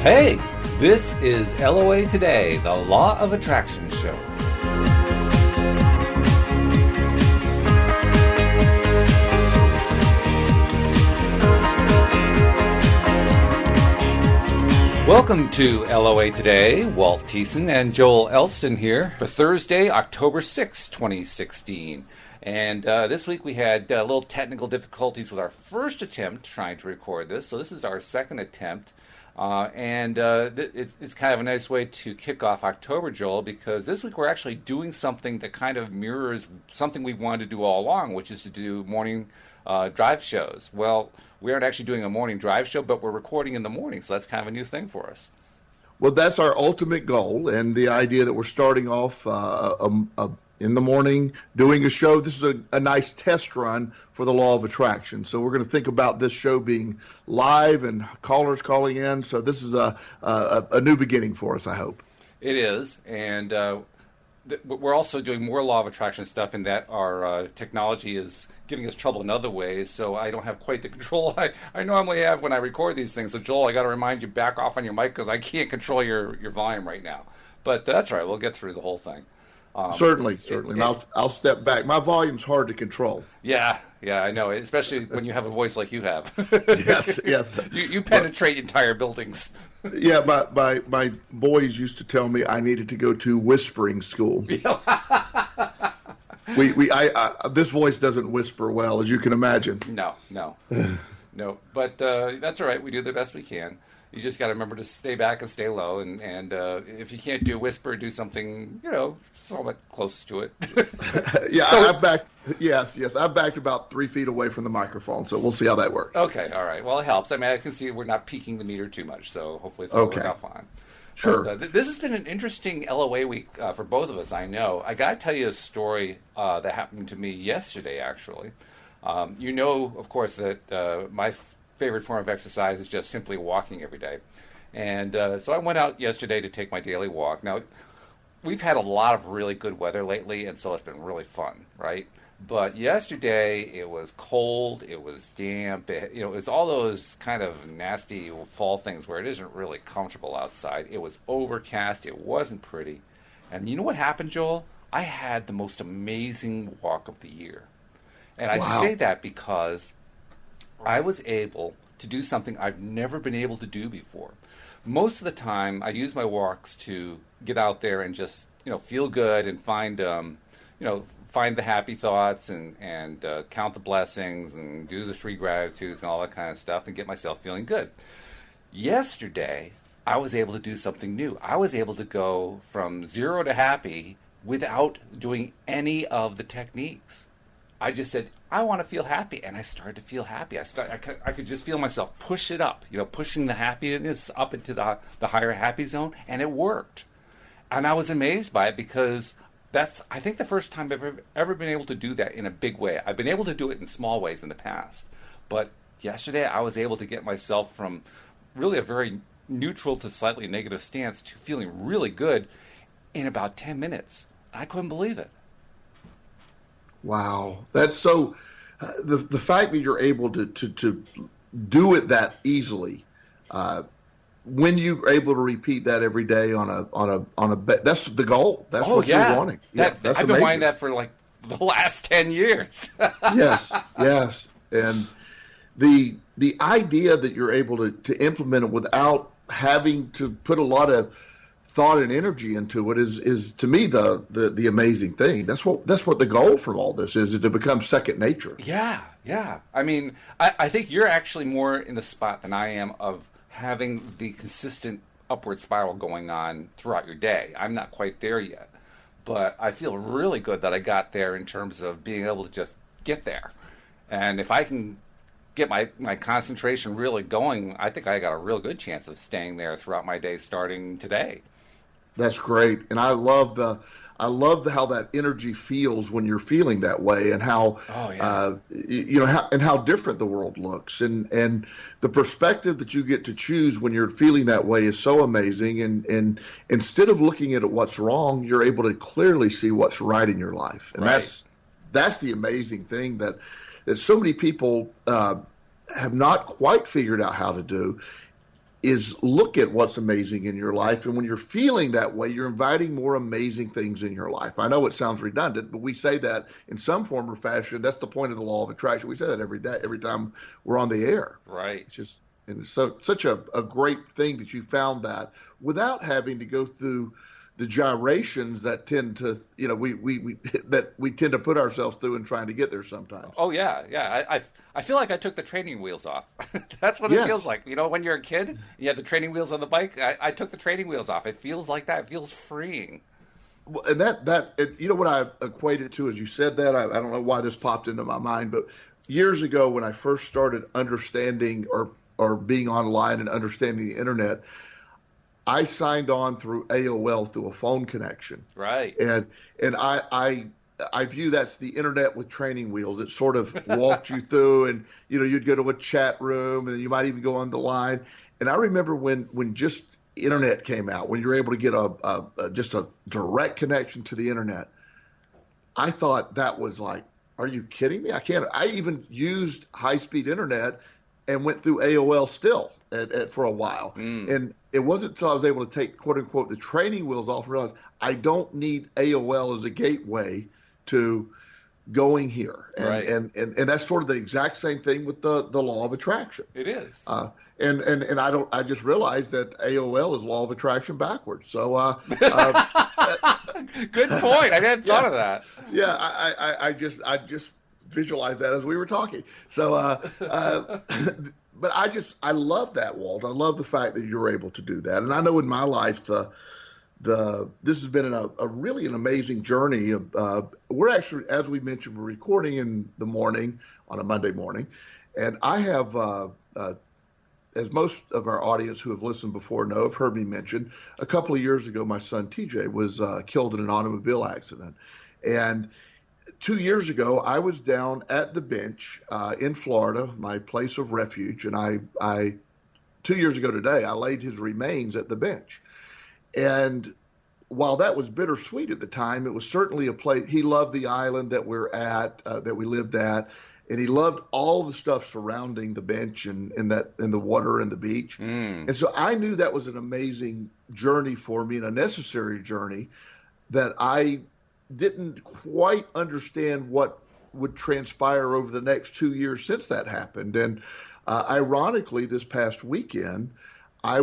Hey, this is LOA Today, the Law of Attraction show. Welcome to LOA Today. Walt and Joel Elston here for Thursday, October 6, 2016. And this week we had a little technical difficulties with our first attempt trying to record this. So this is our second attempt. It's kind of a nice way to kick off October, Joel, because this week we're actually doing something that kind of mirrors something we wanted to do all along, which is to do morning drive shows. Well, we aren't actually doing a morning drive show, but we're recording in the morning, so that's kind of a new thing for us. Well, that's our ultimate goal, and the idea that we're starting off in the morning doing a show. This is a nice test run for the law of attraction. So we're going to think about this show being live and callers calling in. So this is a new beginning for us, I hope. It is, and we're also doing more law of attraction stuff in that our technology is giving us trouble in other ways, so I don't have quite the control I normally have when I record these things. So, Joel, I got to remind you, back off on your mic because I can't control your volume right now. But that's all right. We'll get through the whole thing. Certainly. And I'll step back. My volume's hard to control. Yeah, I know, especially when you have a voice like you have. Yes. You penetrate entire buildings. Yeah, my boys used to tell me I needed to go to whispering school. This voice doesn't whisper well, as you can imagine. No. But that's all right. We do the best we can. You just got to remember to stay back and stay low, and if you can't do whisper, do something, somewhat close to it. Yeah, I've backed. Yes, I've backed about 3 feet away from the microphone, so we'll see how that works. Okay, all right. Well, it helps. I mean, I can see we're not peaking the meter too much, so hopefully it's going to work out fine. Sure. But, this has been an interesting LOA week for both of us, I know. I got to tell you a story that happened to me yesterday, actually. Of course, that my favorite form of exercise is just simply walking every day. And so I went out yesterday to take my daily walk. Now, we've had a lot of really good weather lately, and so it's been really fun, right? But yesterday, it was cold, it was damp, it was all those kind of nasty fall things where it isn't really comfortable outside. It was overcast, it wasn't pretty. And you know what happened, Joel? I had the most amazing walk of the year. And I say that because I was able to do something I've never been able to do before. Most of the time, I use my walks to get out there and just, feel good and find the happy thoughts and count the blessings and do the 3 gratitudes and all that kind of stuff and get myself feeling good. Yesterday, I was able to do something new. I was able to go from 0 to happy without doing any of the techniques. I just said, I want to feel happy, and I started to feel happy. I could just feel myself push it up, pushing the happiness up into the higher happy zone, and it worked. And I was amazed by it because that's, I think, the first time I've ever been able to do that in a big way. I've been able to do it in small ways in the past, but yesterday I was able to get myself from really a very neutral to slightly negative stance to feeling really good in about 10 minutes. I couldn't believe it. Wow, that's so. The fact that you're able to do it that easily, when you're able to repeat that every day on a that's the goal. That's what you're wanting. That's I've been wanting that for like the last 10 years. Yes, and the idea that you're able to implement it without having to put a lot of thought and energy into it is to me the amazing thing. That's what the goal from all this is to become second nature. Yeah. I mean, I think you're actually more in the spot than I am of having the consistent upward spiral going on throughout your day. I'm not quite there yet, but I feel really good that I got there in terms of being able to just get there. And if I can get my concentration really going, I think I got a real good chance of staying there throughout my day starting today. That's great, and I love how that energy feels when you're feeling that way, and how how different the world looks, and the perspective that you get to choose when you're feeling that way is so amazing. And instead of looking at what's wrong, you're able to clearly see what's right in your life, and that's the amazing thing that so many people have not quite figured out how to do. is look at what's amazing in your life. And when you're feeling that way, you're inviting more amazing things in your life. I know it sounds redundant, but we say that in some form or fashion. That's the point of the law of attraction. We say that every day, every time we're on the air. Right. It's just, and it's such a great thing that you found that without having to go through the gyrations that tend to, we tend to put ourselves through in trying to get there sometimes. Oh yeah. I feel like I took the training wheels off. That's what it feels like. When you're a kid, you have the training wheels on the bike. I took the training wheels off. It feels like that. It feels freeing. Well, and what I equated to as you said that. I don't know why this popped into my mind, but years ago when I first started understanding or being online and understanding the internet, I signed on through AOL through a phone connection. Right. And I view that's the internet with training wheels. It sort of walked you through, and you'd go to a chat room, and you might even go on the line. And I remember when just internet came out, when you were able to get just a direct connection to the internet, I thought that was like, are you kidding me? I even used high-speed internet and went through AOL still for a while. And it wasn't until I was able to take, quote unquote, the training wheels off and realize I don't need AOL as a gateway to going here. And that's sort of the exact same thing with the law of attraction. It is. And I just realized that AOL is law of attraction backwards. So good point. I hadn't thought of that. Yeah, I just visualized that as we were talking. So but I love that, Walt. I love the fact that you're able to do that. And I know in my life this has been a really an amazing journey. We're actually, as we mentioned, we're recording in the morning on a Monday morning, and I have, as most of our audience who have listened before know, have heard me mention, a couple of years ago, my son TJ was killed in an automobile accident, and 2 years ago, I was down at the bench in Florida, my place of refuge, and I 2 years ago today, I laid his remains at the bench. And while that was bittersweet at the time, it was certainly a place. He loved the island that we're at, that we lived at, and he loved all the stuff surrounding the bench and the water and the beach. And so I knew that was an amazing journey for me and a necessary journey that I didn't quite understand what would transpire over the next 2 years since that happened. And ironically, this past weekend, I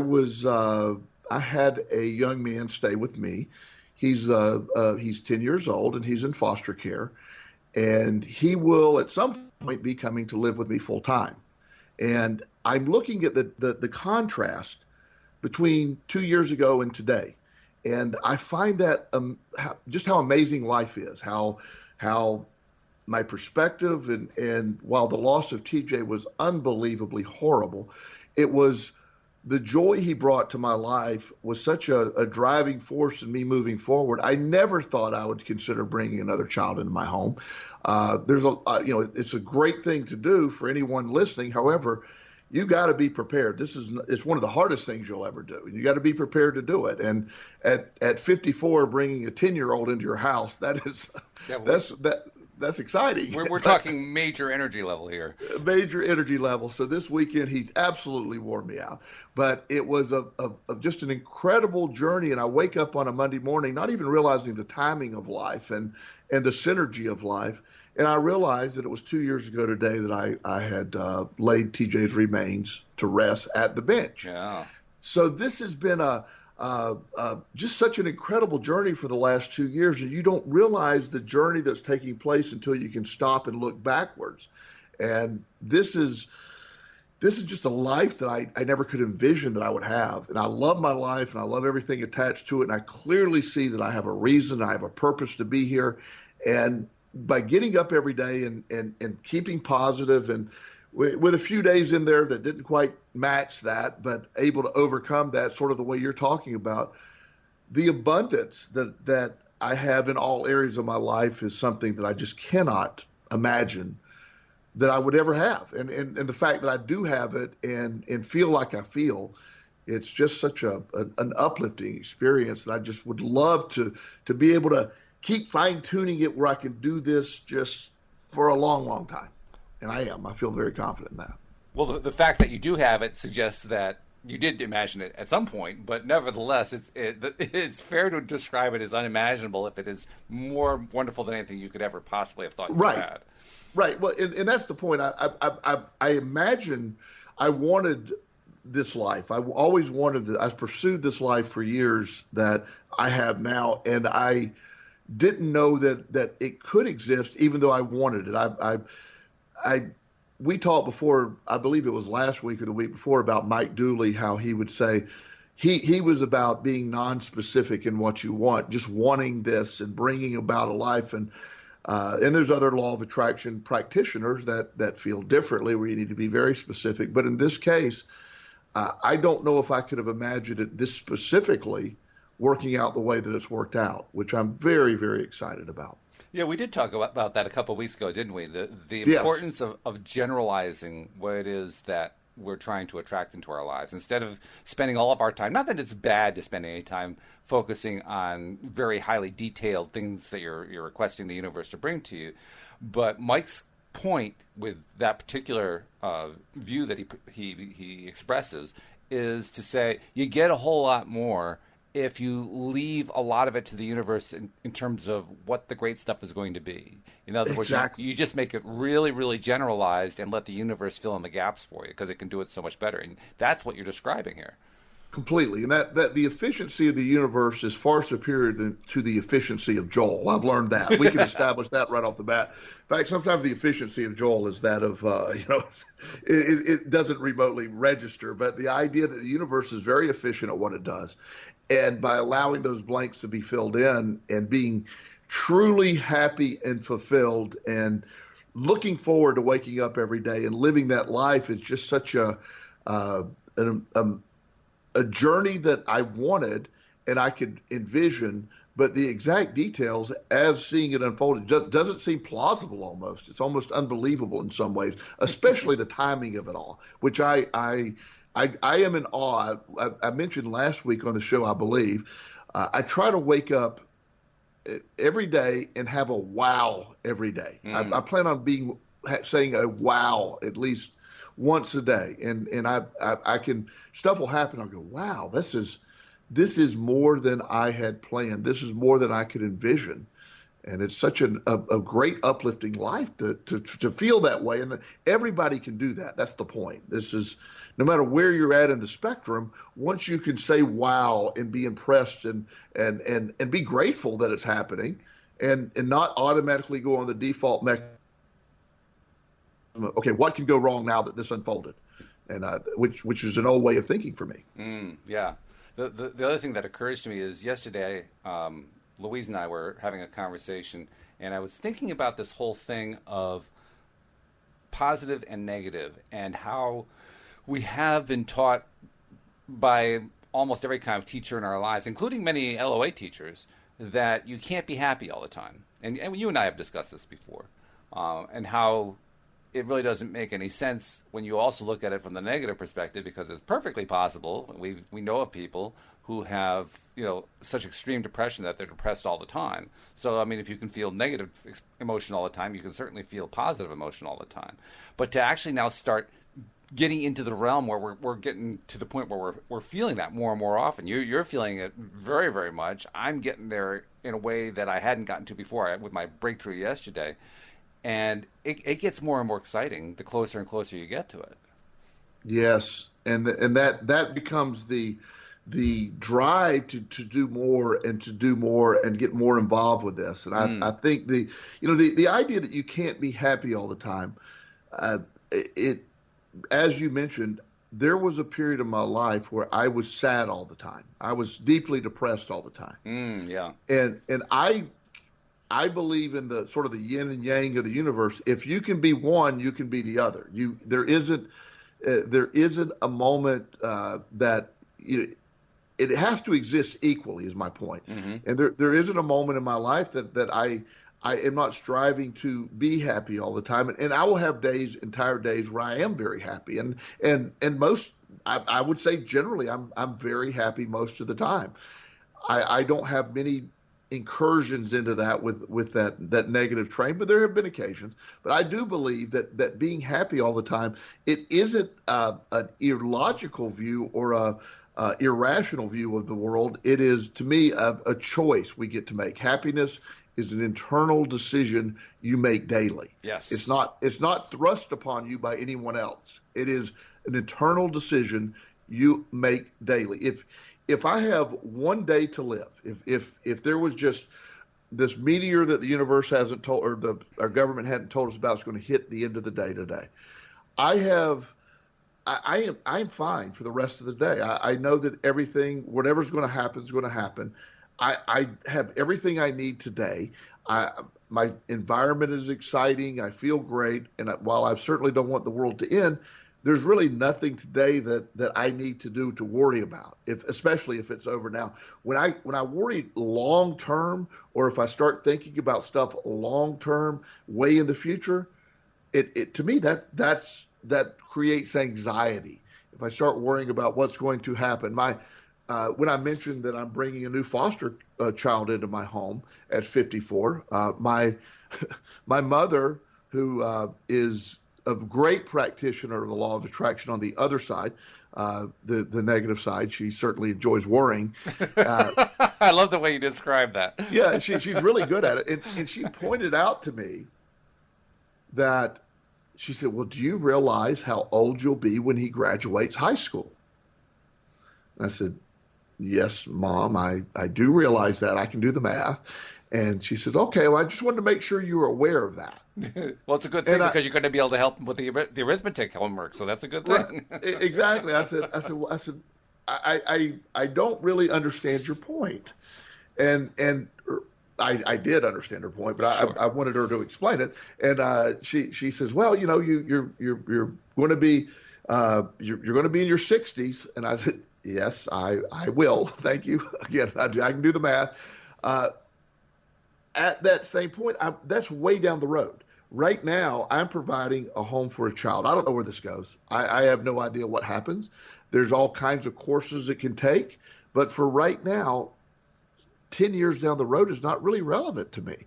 had a young man stay with me. He's 10 years old and he's in foster care, and he will at some point be coming to live with me full time. And I'm looking at the contrast between 2 years ago and today. And I find that just how amazing life is, how my perspective, and while the loss of TJ was unbelievably horrible, it was the joy he brought to my life was such a driving force in me moving forward. I never thought I would consider bringing another child into my home. It's a great thing to do for anyone listening. However, you got to be prepared. It's one of the hardest things you'll ever do. You got to be prepared to do it. And at 54, bringing a 10-year-old into your house, that's exciting. We're talking major energy level here. Major energy level. So this weekend, he absolutely wore me out. But it was just an incredible journey. And I wake up on a Monday morning, not even realizing the timing of life and the synergy of life. And I realized that it was 2 years ago today that I had laid TJ's remains to rest at the bench. Yeah. So this has been just such an incredible journey for the last 2 years, and you don't realize the journey that's taking place until you can stop and look backwards. And this is just a life that I never could envision that I would have. And I love my life, and I love everything attached to it. And I clearly see that I have a reason, I have a purpose to be here. And by getting up every day and keeping positive, and with a few days in there that didn't quite match that, but able to overcome that, sort of the way you're talking about, the abundance that I have in all areas of my life is something that I just cannot imagine that I would ever have. And the fact that I do have it and feel like I feel, it's just such an uplifting experience that I just would love to be able to keep fine-tuning it where I can do this just for a long, long time. And I feel very confident in that. Well, the fact that you do have it suggests that you did imagine it at some point, but nevertheless, it's fair to describe it as unimaginable if it is more wonderful than anything you could ever possibly have thought you Right. had. Right. Well, and that's the point. I imagine I wanted this life. I always wanted this. I've pursued this life for years that I have now, and I didn't know that it could exist, even though I wanted it. We talked before. I believe it was last week or the week before about Mike Dooley, how he would say he was about being non-specific in what you want, just wanting this and bringing about a life. And there's other law of attraction practitioners that feel differently, where you need to be very specific. But in this case, I don't know if I could have imagined it this specifically working out the way that it's worked out, which I'm very, very excited about. Yeah, we did talk about that a couple of weeks ago, didn't we? The Yes. importance of generalizing what it is that we're trying to attract into our lives, instead of spending all of our time, not that it's bad to spend any time focusing on very highly detailed things that you're requesting the universe to bring to you. But Mike's point with that particular view that he expresses is to say you get a whole lot more if you leave a lot of it to the universe in terms of what the great stuff is going to be. In other words, Exactly. you just make it really, really generalized and let the universe fill in the gaps for you, because it can do it so much better. And that's what you're describing here. Completely. And that the efficiency of the universe is far superior to the efficiency of Joel. I've learned that. We can establish that right off the bat. In fact, sometimes the efficiency of Joel is that of, it doesn't remotely register, but the idea that the universe is very efficient at what it does. And by allowing those blanks to be filled in and being truly happy and fulfilled and looking forward to waking up every day and living that life is just such a journey that I wanted and I could envision, but the exact details as seeing it unfold doesn't seem plausible almost. It's almost unbelievable in some ways, especially the timing of it all, which I am in awe. I mentioned last week on the show, I believe, I try to wake up every day and have a wow every day. I plan on saying a wow at least once a day, and I can, stuff will happen. I'll go, wow, this is more than I had planned. This is more than I could envision. And it's such a great uplifting life to feel that way. And everybody can do that. That's the point. This is, no matter where you're at in the spectrum, once you can say wow and be impressed and be grateful that it's happening and not automatically go on the default mechanism. Okay, what can go wrong now that this unfolded? And which is an old way of thinking for me. Yeah. The other thing that occurs to me is yesterday, Louise and I were having a conversation, and I was thinking about this whole thing of positive and negative, and how we have been taught by almost every kind of teacher in our lives, including many LOA teachers, that you can't be happy all the time. And you and I have discussed this before, and how it really doesn't make any sense when you also look at it from the negative perspective, because it's perfectly possible. We know of people who have, such extreme depression that they're depressed all the time. So, I mean, if you can feel negative emotion all the time, you can certainly feel positive emotion all the time. But to actually now start getting into the realm where we're getting to the point where we're feeling that more and more often. You're feeling it very, very much. I'm getting there in a way that I hadn't gotten to before with my breakthrough yesterday. And it gets more and more exciting the closer and closer you get to it. Yes, and that becomes the drive to do more and get more involved with this. And I think the idea that you can't be happy all the time, it as you mentioned, there was a period of my life where I was sad all the time. I was deeply depressed all the time. Yeah, and I believe in the sort of the yin and yang of the universe. If you can be one, you can be the other. There isn't a moment that it has to exist equally, is my point. Mm-hmm. And there isn't a moment in my life that I am not striving to be happy all the time. And I will have entire days where I am very happy. And most, I would say generally, I'm very happy most of the time. I don't have many incursions into that with that negative train, but there have been occasions. But I do believe that being happy all the time, it isn't an illogical view or a irrational view of the world. It is, to me, a choice we get to make. Happiness is an internal decision you make daily. Yes. It's not thrust upon you by anyone else. It is an internal decision you make daily. If I have one day to live, if there was just this meteor that the universe hasn't told, or our government hadn't told us about, is going to hit the end of the day today, I am fine for the rest of the day. I know that whatever's going to happen is going to happen. I have everything I need today. My environment is exciting. I feel great. And while I certainly don't want the world to end, there's really nothing today that I need to do to worry about, especially if it's over now. When I worry long term, or if I start thinking about stuff long term, way in the future, it to me that creates anxiety. If I start worrying about what's going to happen, when I mentioned that I'm bringing a new foster child into my home at 54, my mother, who is a great practitioner of the law of attraction on the other side, the negative side, she certainly enjoys worrying. I love the way you describe that. Yeah, she's really good at it. And she pointed out to me that, she said, well, do you realize how old you'll be when he graduates high school? And I said, yes, Mom, I do realize that. I can do the math. And she says, okay, well, I just wanted to make sure you were aware of that. Well, it's a good thing because you're going to be able to help him with the arithmetic homework, so that's a good thing. Right. Exactly. I said, I don't really understand your point. And I did understand her point, but sure. I wanted her to explain it. And she says, well, you're going to be you're going to be in your 60s. And I said, yes, I will. Thank you. Again, I can do the math. At that same point, that's way down the road. Right now, I'm providing a home for a child. I don't know where this goes. I have no idea what happens. There's all kinds of courses it can take. But for right now, 10 years down the road is not really relevant to me.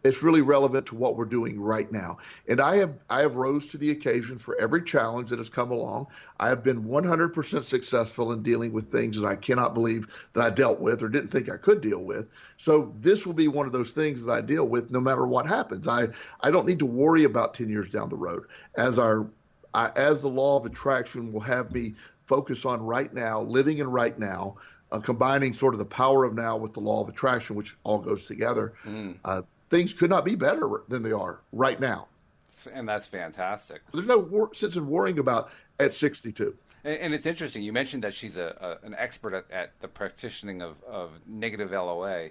It's really relevant to what we're doing right now. And I have rose to the occasion for every challenge that has come along. I have been 100% successful in dealing with things that I cannot believe that I dealt with or didn't think I could deal with. So this will be one of those things that I deal with no matter what happens. I don't need to worry about 10 years down the road. As the law of attraction will have me focus on right now, living in right now, combining sort of the power of now with the law of attraction, which all goes together. Things could not be better than they are right now. And that's fantastic. There's no sense in worrying about at 62. And it's interesting. You mentioned that she's an expert at the practicing of negative LOA.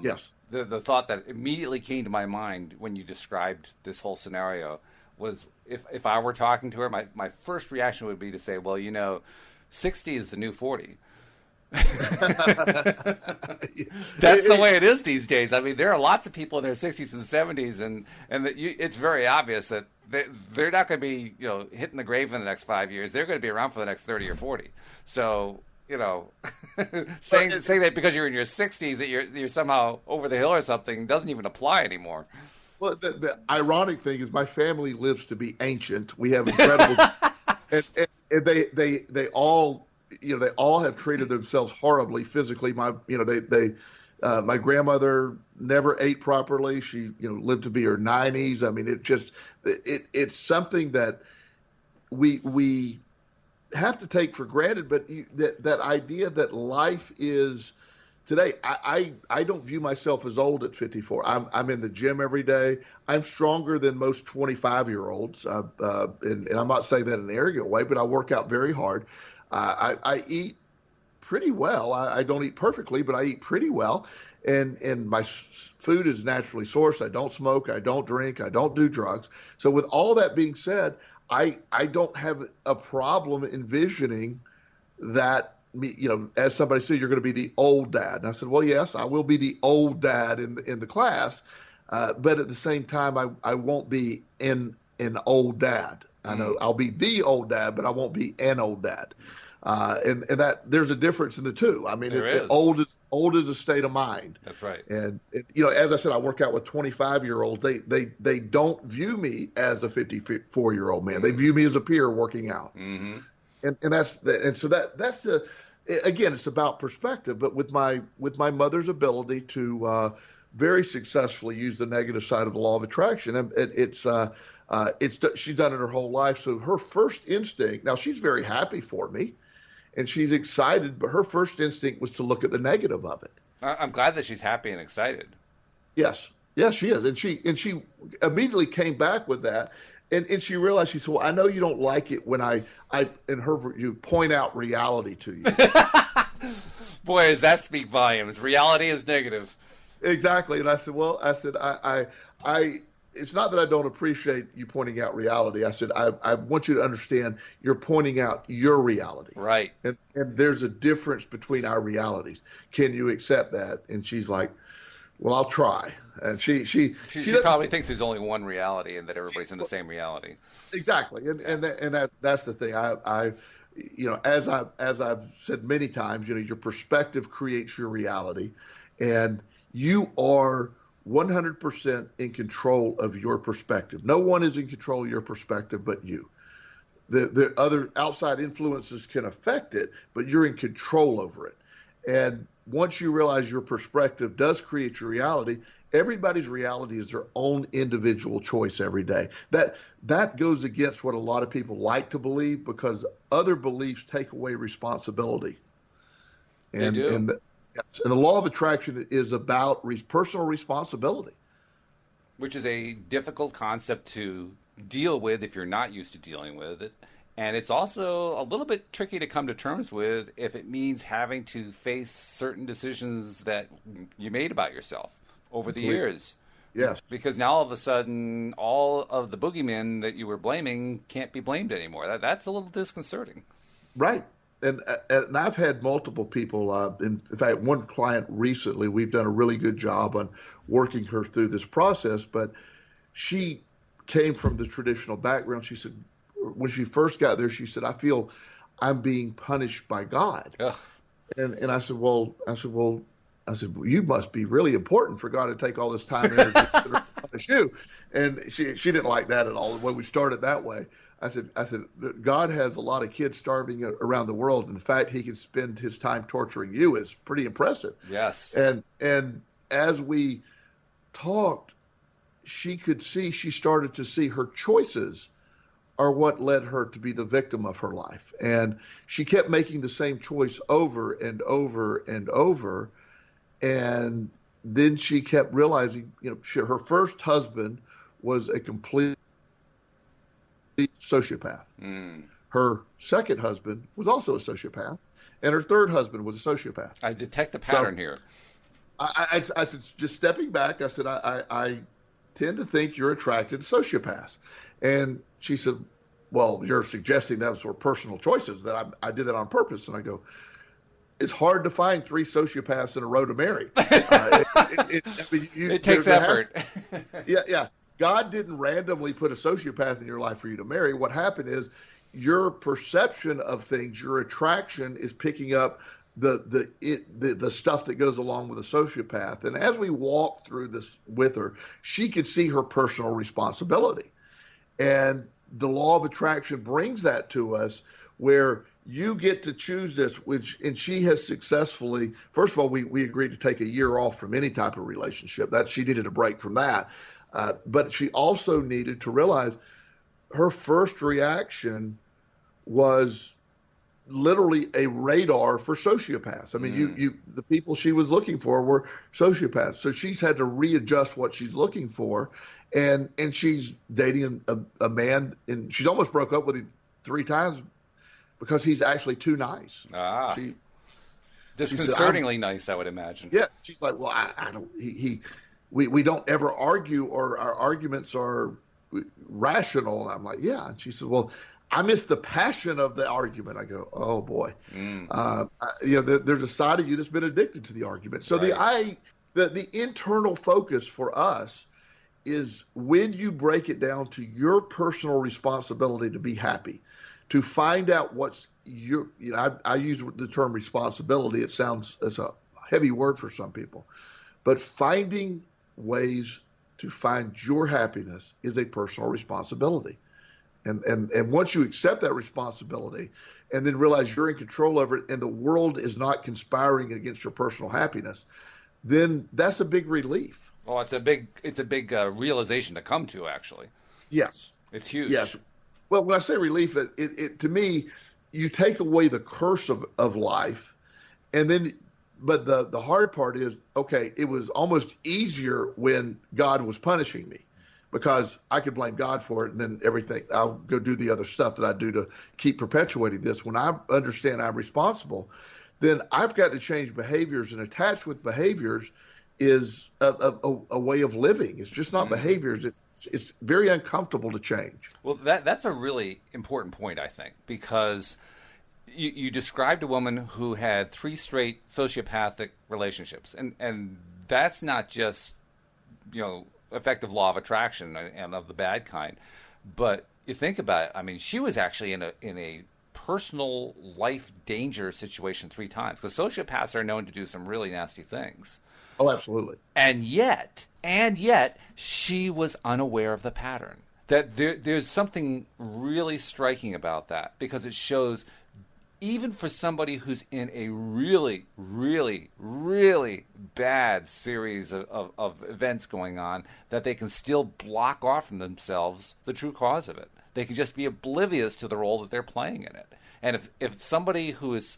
Yes. The thought that immediately came to my mind when you described this whole scenario was if I were talking to her, my first reaction would be to say, well, 60 is the new 40. That's the way it is these days. I mean, there are lots of people in their 60s and 70s, and it's very obvious that they're not going to be hitting the grave in the next 5 years. They're going to be around for the next 30 or 40. So saying that because you're in your 60s that you're somehow over the hill or something doesn't even apply anymore. Well, the ironic thing is my family lives to be ancient. We have incredible, and they all. They all have treated themselves horribly physically. My grandmother never ate properly. She, lived to be her 90s. I mean, it's something that we have to take for granted. But that idea that life is today, I don't view myself as old at 54. I'm in the gym every day. I'm stronger than most 25-year-olds. And I'm not saying that in an arrogant way, but I work out very hard. I eat pretty well. I don't eat perfectly, but I eat pretty well. And my food is naturally sourced. I don't smoke. I don't drink. I don't do drugs. So with all that being said, I don't have a problem envisioning that, as somebody said, you're going to be the old dad. And I said, well, yes, I will be the old dad in the class. But at the same time, I won't be an old dad. I know I'll be the old dad, but I won't be an old dad. And that there's a difference in the two. I mean, There is. old is a state of mind. That's right. And as I said, I work out with 25-year-olds. They don't view me as a 54-year-old man. They view me as a peer working out. Mm-hmm. And so that's again, it's about perspective. But with my mother's ability to very successfully use the negative side of the law of attraction, and she's done it her whole life. So her first instinct, now she's very happy for me, and she's excited, but her first instinct was to look at the negative of it. I'm glad that she's happy and excited. Yes, she is, and she immediately came back with that, and she realized, she said, "Well, I know you don't like it when you point out reality to you." Boy, does that speak volumes. Reality is negative. Exactly, and I said, I it's not that I don't appreciate you pointing out reality. I said, I want you to understand you're pointing out your reality. Right. And there's a difference between our realities. Can you accept that? And she's like, well, I'll try. And she probably thinks there's only one reality and that everybody's in the same reality. Exactly. And that's the thing. I as I've said many times, your perspective creates your reality, and you are 100% in control of your perspective. No one is in control of your perspective but you. The other outside influences can affect it, but you're in control over it. And once you realize your perspective does create your reality, everybody's reality is their own individual choice every day. That goes against what a lot of people like to believe, because other beliefs take away responsibility. They do. Yes, and the law of attraction is about personal responsibility. Which is a difficult concept to deal with if you're not used to dealing with it. And it's also a little bit tricky to come to terms with if it means having to face certain decisions that you made about yourself over the years. Yes. Because now all of a sudden, all of the boogeymen that you were blaming can't be blamed anymore. That's a little disconcerting. Right. And I've had multiple people, in fact, one client recently, we've done a really good job on working her through this process, but she came from the traditional background. She said, when she first got there, she said, I feel I'm being punished by God. Ugh. And I said, well, you must be really important for God to take all this time and energy to punish you. And she didn't like that at all, when we started that way. I said, God has a lot of kids starving around the world, and the fact he can spend his time torturing you is pretty impressive. Yes. And as we talked, she started to see her choices are what led her to be the victim of her life. And she kept making the same choice over and over and over. And then she kept realizing, her first husband was a complete sociopath. Her second husband was also a sociopath, and her third husband was a sociopath. I detect a pattern here. I said, just stepping back, I said, I tend to think you're attracted to sociopaths. And she said, well, you're suggesting those were personal choices, that I did that on purpose. And I go, it's hard to find 3 sociopaths in a row to marry. It takes effort. Yeah. God didn't randomly put a sociopath in your life for you to marry. What happened is your perception of things, your attraction is picking up the stuff that goes along with a sociopath. And as we walked through this with her, she could see her personal responsibility. And the law of attraction brings that to us, where you get to choose this, and she has successfully, first of all, we agreed to take a year off from any type of relationship. That she needed a break from that. But she also needed to realize her first reaction was literally a radar for sociopaths. I mean, the people she was looking for were sociopaths. So she's had to readjust what she's looking for. And she's dating a man, and she's almost broke up with him 3 times because he's actually too nice. Disconcertingly nice, I would imagine. Yeah. She's like, well, I don't, we don't ever argue, or our arguments are rational. And I'm like, yeah. And she said, well, I miss the passion of the argument. I go, oh boy. There's a side of you that's been addicted to the argument. So right. the internal focus for us is, when you break it down to your personal responsibility to be happy, to find out what's I use the term responsibility. It sounds as a heavy word for some people, but finding ways to find your happiness is a personal responsibility. And once you accept that responsibility and then realize you're in control over it and the world is not conspiring against your personal happiness, then that's a big relief. Well, it's a big realization to come to, actually. Yes. It's huge. Yes. Well, when I say relief, it to me, you take away the curse of life, and then, but the hard part is, okay, it was almost easier when God was punishing me, because I could blame God for it, and then everything, I'll go do the other stuff that I do to keep perpetuating this. When I understand I'm responsible, then I've got to change behaviors, and attached with behaviors is a way of living. It's just not behaviors. It's very uncomfortable to change. Well, that's a really important point, I think, because you described a woman who had 3 straight sociopathic relationships, and that's not just, effective law of attraction and of the bad kind, but you think about it. I mean, she was actually in a personal life danger situation 3 times, because sociopaths are known to do some really nasty things. Oh, absolutely. And yet, she was unaware of the pattern. That there's something really striking about that, because it shows, even for somebody who's in a really, really, really bad series of events going on, that they can still block off from themselves the true cause of it. They can just be oblivious to the role that they're playing in it. And if somebody who is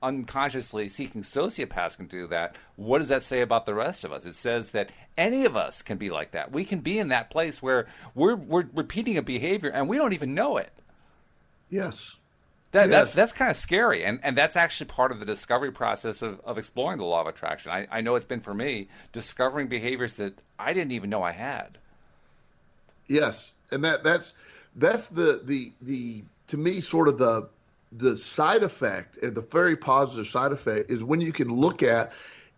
unconsciously seeking sociopaths can do that, what does that say about the rest of us? It says that any of us can be like that. We can be in that place where we're repeating a behavior and we don't even know it. Yes. That's kind of scary, and that's actually part of the discovery process of exploring the law of attraction. I know it's been for me, discovering behaviors that I didn't even know I had. Yes, and that's the to me, sort of the side effect, and the very positive side effect, is when you can look at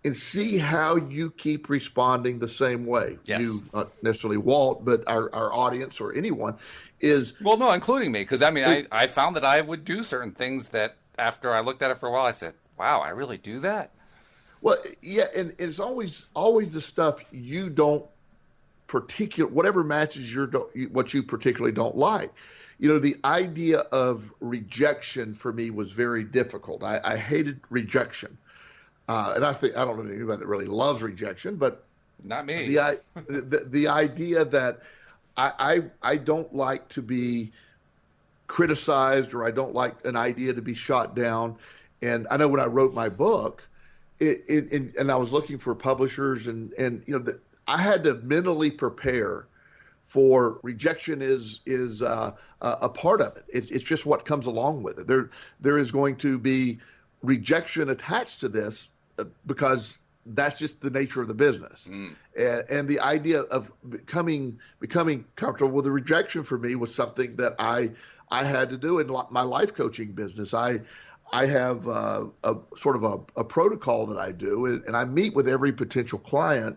and see how you keep responding the same way. Yes. You, not necessarily Walt, but our audience or anyone is... Well, no, including me, because I found that I would do certain things that after I looked at it for a while, I said, wow, I really do that? Well, yeah, and it's always the stuff you don't whatever matches what you particularly don't like. The idea of rejection for me was very difficult. I hated rejection. And I don't know anybody that really loves rejection, but not me. The idea that I don't like to be criticized, or I don't like an idea to be shot down. And I know when I wrote my book, and I was looking for publishers, and I had to mentally prepare for rejection is a part of it. It's just what comes along with it. There is going to be rejection attached to this, because that's just the nature of the business. And the idea of becoming comfortable with the rejection for me was something that I had to do in my life coaching business. I have a sort of a protocol that I do, and I meet with every potential client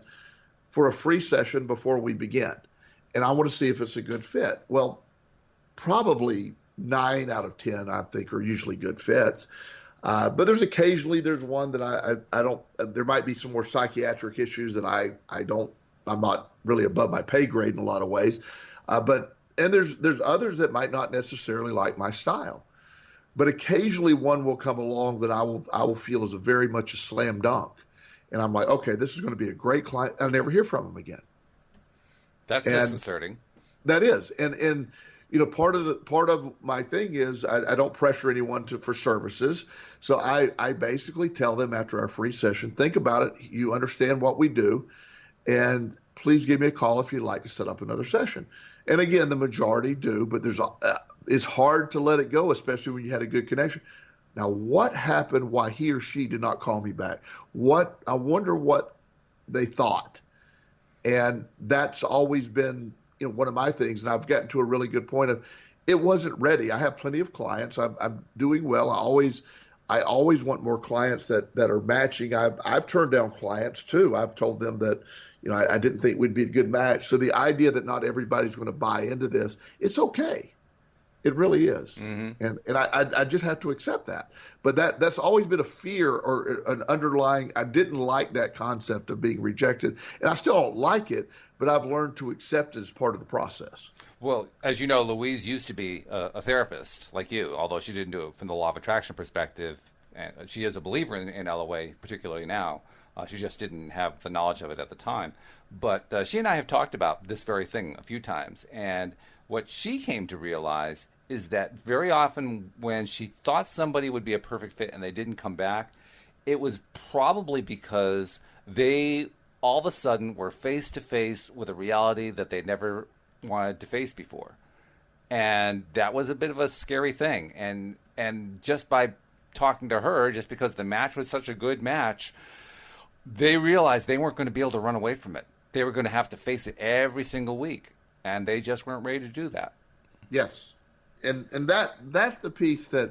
for a free session before we begin. And I want to see if it's a good fit. Well, probably 9 out of 10, I think, are usually good fits. But there's one that I don't, there might be some more psychiatric issues that I'm not really above my pay grade in a lot of ways. And there's others that might not necessarily like my style. But occasionally one will come along that I will feel is very much a slam dunk. And I'm like, okay, this is going to be a great client. I'll never hear from him again. That's disconcerting. That is. And part of my thing is I don't pressure anyone for services. So I basically tell them after our free session, think about it. You understand what we do, and please give me a call if you'd like to set up another session. And again, the majority do, but it's hard to let it go, especially when you had a good connection. Now, what happened? Why he or she did not call me back? I wonder what they thought. And that's always been, one of my things. And I've gotten to a really good point of, it wasn't ready. I have plenty of clients. I'm doing well. I always want more clients that are matching. I've turned down clients too. I've told them that, I didn't think we'd be a good match. So the idea that not everybody's going to buy into this, it's okay. It really is. Mm-hmm. And I just have to accept that. But that's always been a fear or an underlying. I didn't like that concept of being rejected, and I still don't like it. But I've learned to accept it as part of the process. Well, as you know, Louise used to be a therapist like you, although she didn't do it from the law of attraction perspective. And she is a believer in LOA, particularly now. She just didn't have the knowledge of it at the time. But she and I have talked about this very thing a few times. And what she came to realize is that very often when she thought somebody would be a perfect fit and they didn't come back, it was probably because they all of a sudden were face to face with a reality that they'd never wanted to face before. And that was a bit of a scary thing. And just by talking to her, just because the match was such a good match, they realized they weren't going to be able to run away from it. They were going to have to face it every single week, and they just weren't ready to do that. Yes, and that's the piece that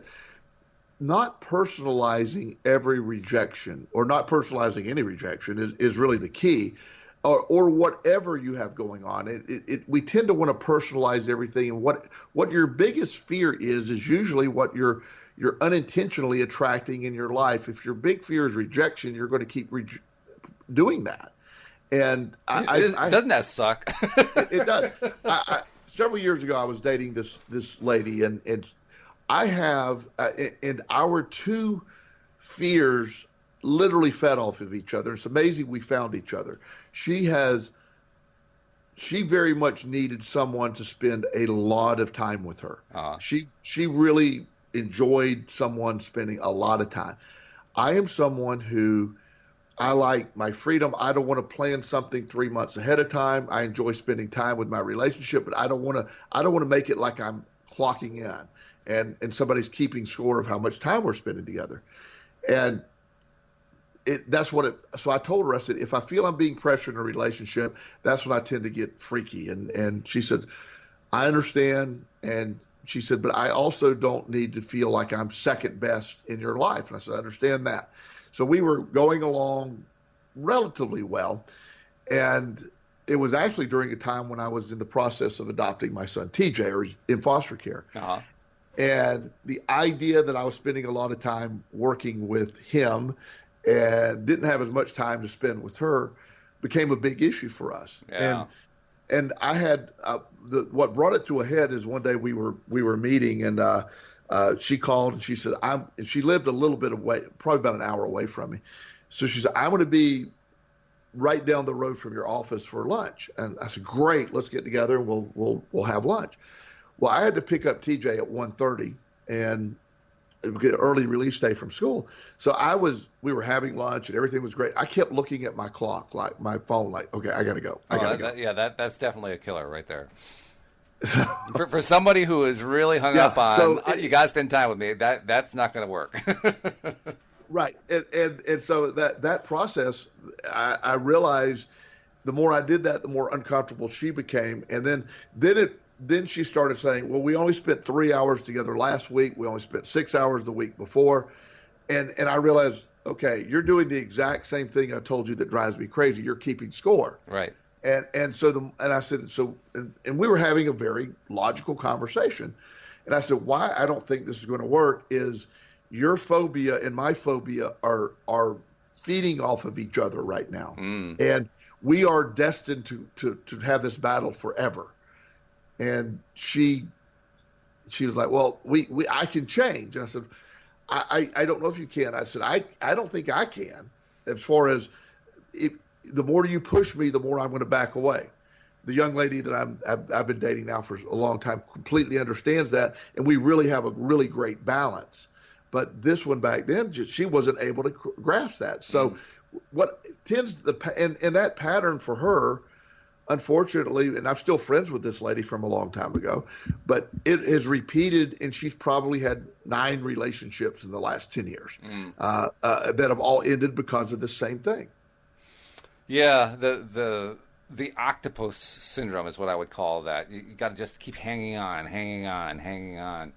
not personalizing every rejection or not personalizing any rejection is really the key, or whatever you have going on. We tend to want to personalize everything, and what your biggest fear is usually what you're unintentionally attracting in your life. If your big fear is rejection, you're going to keep doing that. And doesn't that suck? It does. Several years ago, I was dating this lady, and I have and our two fears literally fed off of each other. It's amazing we found each other. She very much needed someone to spend a lot of time with her. Uh-huh. She really enjoyed someone spending a lot of time. I am someone who I like my freedom. I don't want to plan something 3 months ahead of time. I enjoy spending time with my relationship, but I don't want to make it like I'm clocking in and somebody's keeping score of how much time we're spending together. And so I told her, I said, if I feel I'm being pressured in a relationship, that's when I tend to get freaky. And she said, I understand. And she said, but I also don't need to feel like I'm second best in your life. And I said, I understand that. So we were going along relatively well. And it was actually during a time when I was in the process of adopting my son, TJ, or he's in foster care. Uh-huh. And the idea that I was spending a lot of time working with him and didn't have as much time to spend with her became a big issue for us. Yeah. And I had what brought it to a head is one day we were meeting, and she called and she said, and she lived a little bit away, probably about an hour away from me. So she said, I'm going to be right down the road from your office for lunch. And I said, great, let's get together and we'll have lunch. Well, I had to pick up TJ at 1:30 and get an early release day from school. So we were having lunch and everything was great. I kept looking at my clock, like my phone, like, okay, I got to go. I got to go. That's definitely a killer right there. So, for somebody who is really hung up on, you got to spend time with me, that's not going to work. Right. And so that process, I realized the more I did that, the more uncomfortable she became. And then she started saying, well, we only spent 3 hours together last week. We only spent 6 hours the week before. And I realized, okay, you're doing the exact same thing I told you that drives me crazy. You're keeping score. Right. And I said, and we were having a very logical conversation. And I said, why I don't think this is going to work is your phobia and my phobia are feeding off of each other right now. Mm. And we are destined to have this battle forever. And she was like, well, I can change. And I said, I don't know if you can. I said, I don't think I can. As far as the more you push me, the more I'm going to back away. The young lady that I've been dating now for a long time completely understands that, and we really have a really great balance. But this one back then, she wasn't able to grasp that. So what tends and that pattern for her, unfortunately, and I'm still friends with this lady from a long time ago, but it has repeated, and she's probably had 9 relationships in the last 10 years that have all ended because of the same thing. Yeah, the octopus syndrome is what I would call that. You got to just keep hanging on.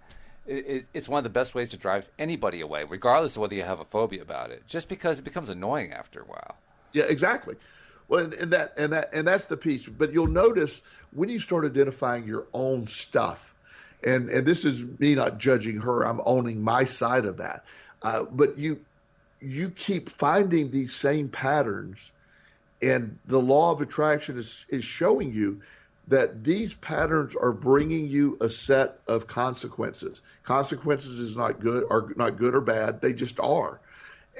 It's one of the best ways to drive anybody away, regardless of whether you have a phobia about it, just because it becomes annoying after a while. Yeah, exactly. Well, and that's the piece. But you'll notice when you start identifying your own stuff, And this is me not judging her. I'm owning my side of that. But you keep finding these same patterns, and the law of attraction is showing you that these patterns are bringing you a set of consequences. Consequences is not good or bad. They just are.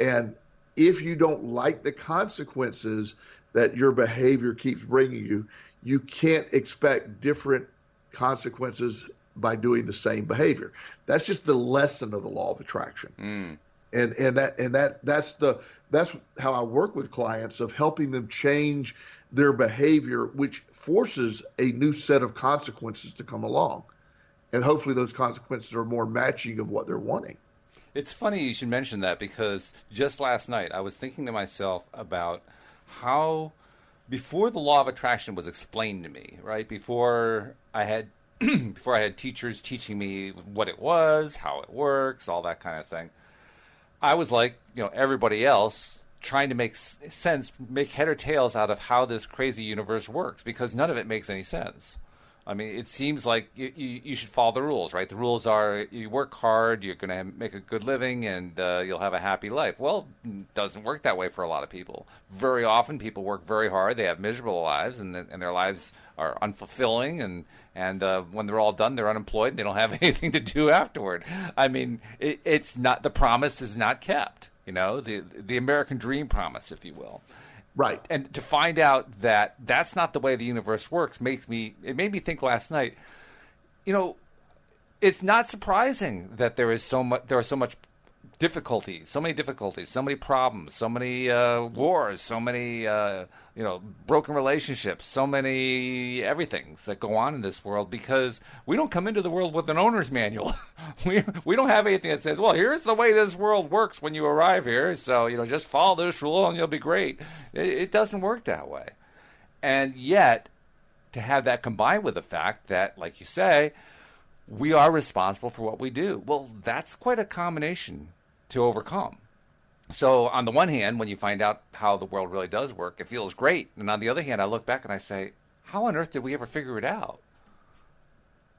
And if you don't like the consequences that your behavior keeps bringing you, you can't expect different consequences by doing the same behavior. That's just the lesson of the law of attraction. That's how I work with clients, of helping them change their behavior, which forces a new set of consequences to come along. And hopefully those consequences are more matching of what they're wanting. It's funny you should mention that, because just last night I was thinking to myself about how, before the law of attraction was explained to me, right? Before I had teachers teaching me what it was, how it works, all that kind of thing, I was like, everybody else, trying to make sense, make head or tails out of how this crazy universe works, because none of it makes any sense. I mean, it seems like you should follow the rules, right? The rules are you work hard, you're going to make a good living, and you'll have a happy life. Well, it doesn't work that way for a lot of people. Very often people work very hard, they have miserable lives, and their lives are unfulfilling, and when they're all done, they're unemployed, and they don't have anything to do afterward. I mean, it's not, the promise is not kept, the American dream promise, if you will. Right. And to find out that that's not the way the universe works made me think last night, it's not surprising that there are so many difficulties, so many problems, so many wars, so many broken relationships, so many everythings that go on in this world, because we don't come into the world with an owner's manual. we don't have anything that says, well, here's the way this world works when you arrive here, so just follow this rule and you'll be great. It doesn't work that way. And yet, to have that combined with the fact that, like you say, we are responsible for what we do, well, that's quite a combination to overcome. So on the one hand, when you find out how the world really does work, it feels great. And on the other hand, I look back and I say, how on earth did we ever figure it out?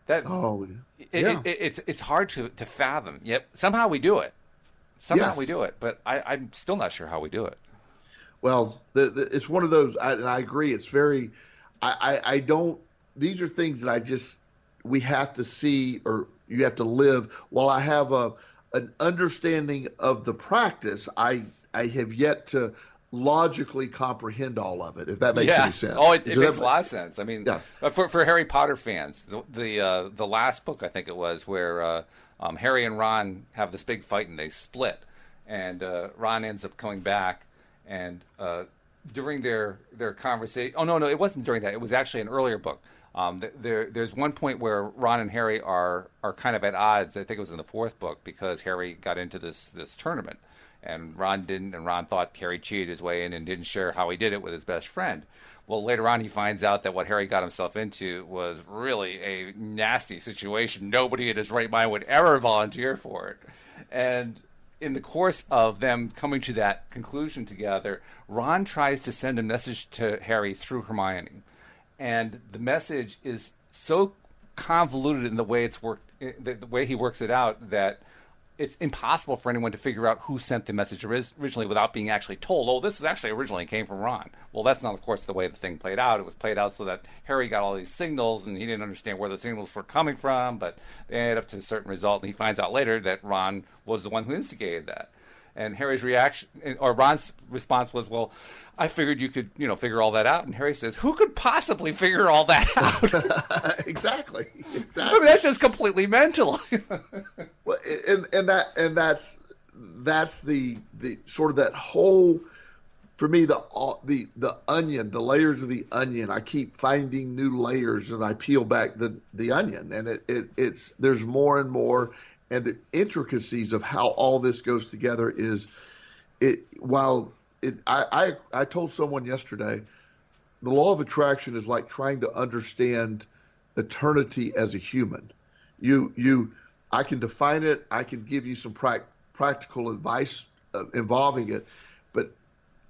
It's hard to fathom. Yet somehow we do it. We do it. But I'm still not sure how we do it. Well, it's one of those, and I agree. It's very, I don't, these are things that we have to see, or you have to live. While I have an understanding of the practice, I have yet to logically comprehend all of it, if that makes any sense. Oh, it makes a lot of sense. I mean, yes. For Harry Potter fans, the last book, I think it was, where Harry and Ron have this big fight and they split, and Ron ends up coming back, and during their conversation, oh no, it wasn't during that. It was actually an earlier book. There's one point where Ron and Harry are kind of at odds. I think it was in the fourth book, because Harry got into this tournament and Ron didn't, and Ron thought Harry cheated his way in and didn't share how he did it with his best friend. Well, later on he finds out that what Harry got himself into was really a nasty situation. Nobody in his right mind would ever volunteer for it. And in the course of them coming to that conclusion together, Ron tries to send a message to Harry through Hermione. And the message is so convoluted in the way it's worked, the way he works it out, that it's impossible for anyone to figure out who sent the message originally without being actually told, oh, this is actually originally came from Ron. Well, that's not, of course, the way the thing played out. It was played out so that Harry got all these signals, and he didn't understand where the signals were coming from, but they ended up to a certain result, and he finds out later that Ron was the one who instigated that. And Harry's reaction, or Ron's response was, well, I figured you could, figure all that out. And Harry says, who could possibly figure all that out? Exactly. I mean, that's just completely mental. Well, and that's the sort of that whole, for me, the onion, the layers of the onion. I keep finding new layers as I peel back the onion, and it's there's more and more. And the intricacies of how all this goes together is, I told someone yesterday, the law of attraction is like trying to understand eternity as a human. I can define it. I can give you some practical advice involving it, but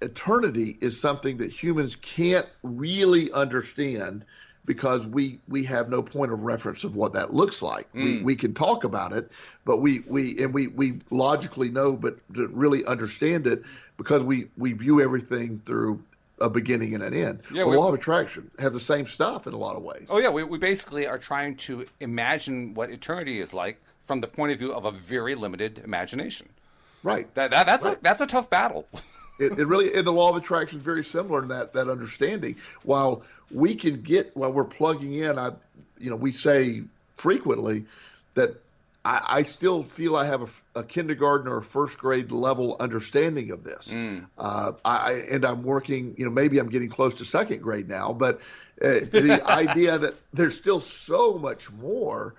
eternity is something that humans can't really understand because we have no point of reference of what that looks like. We can talk about it, but we logically know, but to really understand it, because we view everything through a beginning and an end. Yeah, the law of attraction has the same stuff in a lot of ways. Oh yeah, we basically are trying to imagine what eternity is like from the point of view of a very limited imagination. Right. That's a tough battle. It really, and the law of attraction is very similar in that understanding. While we're plugging in, we say frequently that I still feel I have a kindergarten or a first grade level understanding of this. And I'm working, maybe I'm getting close to second grade now, but the idea that there's still so much more,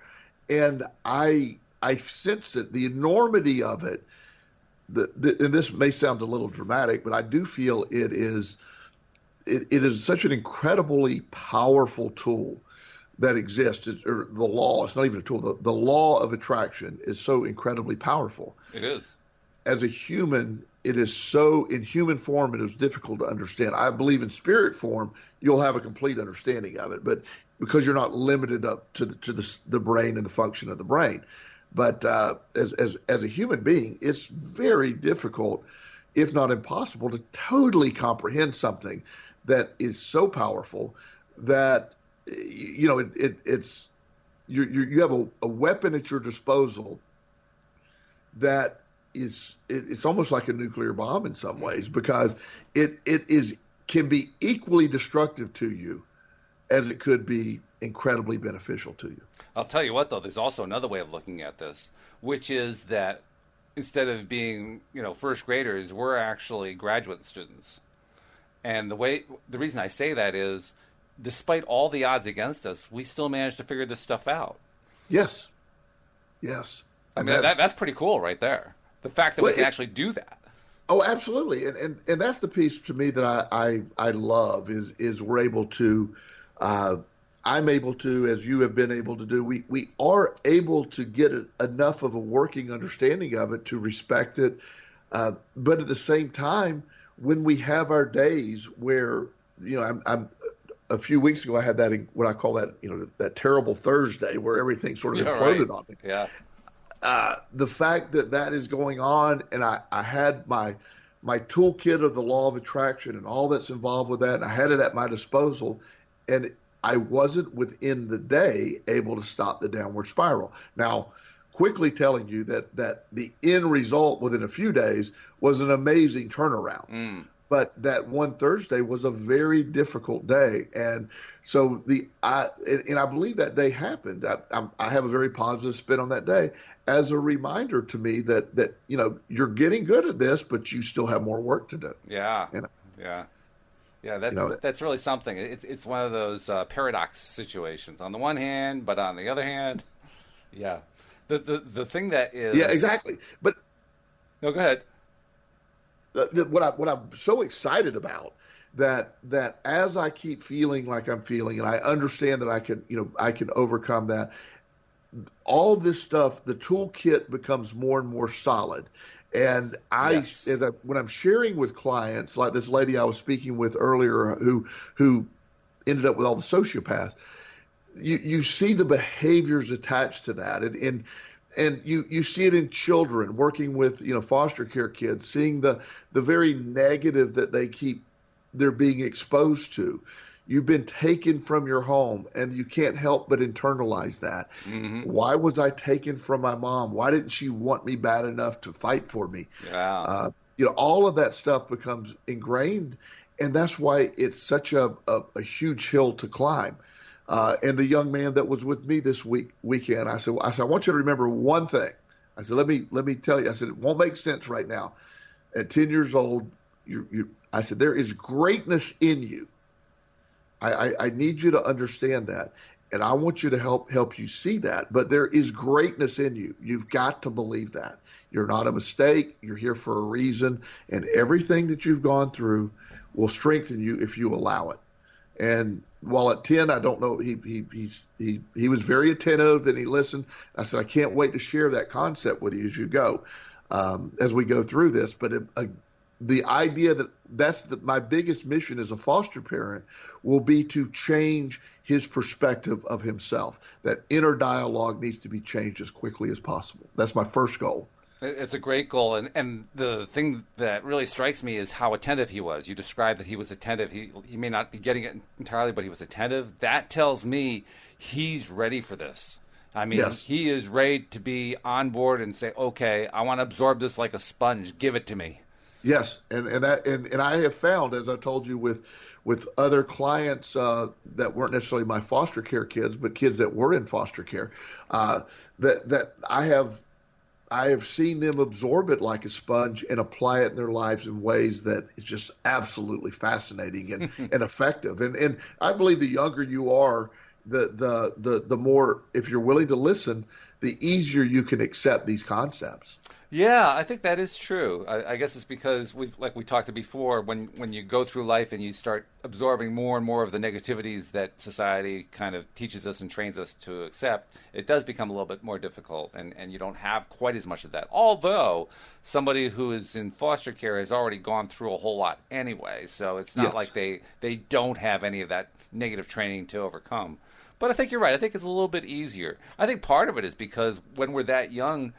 and I sense it, the enormity of it. And this may sound a little dramatic, but I do feel it is such an incredibly powerful tool that exists. Or the law, it's not even a tool. The law of attraction is so incredibly powerful. It is. As a human, it is so, in human form, it is difficult to understand. I believe in spirit form, you'll have a complete understanding of it, but because you're not limited up to the brain and the function of the brain. But as a human being, it's very difficult, if not impossible, to totally comprehend something that is so powerful that you have a weapon at your disposal that it's almost like a nuclear bomb in some ways, because it can be equally destructive to you as it could be incredibly beneficial to you. I'll tell you what, though, there's also another way of looking at this, which is that instead of being, first graders, we're actually graduate students. And the reason I say that is, despite all the odds against us, we still managed to figure this stuff out. Yes. I mean, that's pretty cool right there. The fact that we can actually do that. Oh, absolutely. And that's the piece to me that I love is we're able to, I'm able to, as you have been able to do, we are able to get enough of a working understanding of it to respect it. But at the same time, when we have our days where, I'm a few weeks ago, I had that, what I call that, that terrible Thursday where everything sort of imploded on me. Yeah. The fact that is going on, and I had my toolkit of the law of attraction and all that's involved with that, and I had it at my disposal, and I wasn't within the day able to stop the downward spiral. Now, quickly telling you that the end result within a few days was an amazing turnaround. But that one Thursday was a very difficult day. And so I believe that day happened. I have a very positive spin on that day as a reminder to me that you're getting good at this, but you still have more work to do. Yeah. Yeah, that's really something. It's one of those paradox situations. On the one hand, but on the other hand, yeah. The thing that is... Yeah, exactly. But no, go ahead. What I'm so excited about that as I keep feeling like I'm feeling, and I understand that I can overcome that. All this stuff, the toolkit becomes more and more solid. And when I'm sharing with clients, like this lady I was speaking with earlier, who ended up with all the sociopaths, you see the behaviors attached to that, and you see it in children working with foster care kids, seeing the very negative that they're being exposed to. You've been taken from your home, and you can't help but internalize that. Mm-hmm. Why was I taken from my mom? Why didn't she want me bad enough to fight for me? Yeah. All of that stuff becomes ingrained, and that's why it's such a huge hill to climb. And the young man that was with me this weekend, I said, I want you to remember one thing. I said, let me tell you. I said, it won't make sense right now. At 10 years old, I said, there is greatness in you. I need you to understand that, and I want you to help you see that. But there is greatness in you. You've got to believe that. You're not a mistake. You're here for a reason, and everything that you've gone through will strengthen you if you allow it. And while at 10, I don't know, he was very attentive and he listened. I said, I can't wait to share that concept with you as you go, as we go through this. But the idea that my biggest mission as a foster parent will be to change his perspective of himself. That inner dialogue needs to be changed as quickly as possible. That's my first goal. It's a great goal, and the thing that really strikes me is how attentive he was. You described that he was attentive. He may not be getting it entirely, but he was attentive. That tells me he's ready for this. I mean, yes. He is ready to be on board and say, okay, I want to absorb this like a sponge. Give it to me. Yes, and I have found, as I told you, with other clients that weren't necessarily my foster care kids, but kids that were in foster care, that I have seen them absorb it like a sponge and apply it in their lives in ways that is just absolutely fascinating and effective. And I believe the younger you are, the more, if you're willing to listen, the easier you can accept these concepts. Yeah, I think that is true. I guess it's because, like we talked before, when you go through life and you start absorbing more and more of the negativities that society kind of teaches us and trains us to accept, it does become a little bit more difficult, and you don't have quite as much of that. Although somebody who is in foster care has already gone through a whole lot anyway, so it's not like they don't have any of that negative training to overcome. But I think you're right. I think it's a little bit easier. I think part of it is because when we're that young,